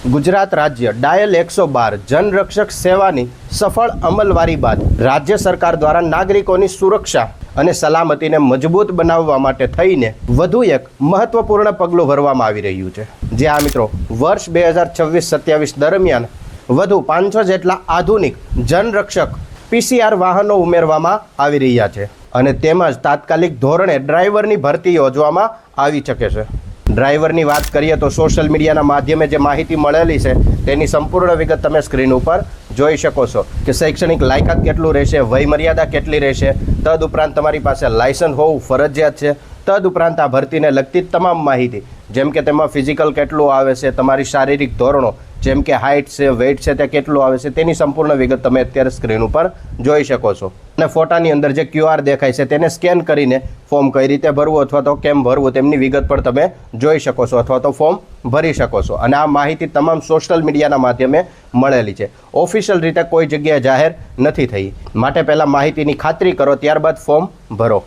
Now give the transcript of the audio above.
ગુજરાત રાજ્ય ડાયલ 112 જનરક્ષક સેવાની સફળ અમલવારી બાદ રાજ્ય સરકાર દ્વારા નાગરિકોની સુરક્ષા અને સલામતીને મજબૂત બનાવવા માટે થઈને વધુ એક મહત્વપૂર્ણ પગલું ભરવામાં આવી રહ્યું છે। જે આ મિત્રો વર્ષ 2026-27 દરમિયાન વધુ 500 જેટલા આધુનિક જનરક્ષક PCR વાહનો ઉમેરવામાં આવી રહ્યા છે અને તેમજ તાત્કાલિક ધોરણે ડ્રાઈવરની ભરતી યોજવામાં આવી શકે છે। ડ્રાઈવરની વાત કરીએ તો સોશિયલ મીડિયાના માધ્યમે જે માહિતી મળેલી છે તેની સંપૂર્ણ વિગત તમે સ્ક્રીન ઉપર જોઈ શકો છો કે શૈક્ષણિક લાયકાત કેટલું રહેશે, વયમર્યાદા કેટલી રહેશે, તદુપરાંત તમારી પાસે લાયસન્સ હોવું ફરજિયાત છે। તદુપરાંત આ ભરતીને લગતી તમામ માહિતી જેમ કે તેમાં ફિઝિકલ કેટલું આવે છે, તમારી શારીરિક ધોરણો જેમ કે હાઇટ છે, વેઇટ છે તે કેટલું આવે છે તેની સંપૂર્ણ વિગત તમે અત્યારે સ્ક્રીન ઉપર જોઈ શકો છો। અને ફોટાની અંદર જે QR દેખાય છે તેને સ્કેન કરીને ફોર્મ કઈ રીતે ભરવું અથવા તો કેમ ભરવું તેમની વિગત પણ તમે જોઈ શકો છો અથવા તો ફોર્મ ભરી શકો છો। અને આ માહિતી તમામ સોશિયલ મીડિયાના માધ્યમે મળેલી છે, ઓફિશિયલ રીતે કોઈ જગ્યાએ જાહેર નથી થઈ, માટે પહેલાં માહિતીની ખાતરી કરો ત્યારબાદ ફોર્મ ભરો।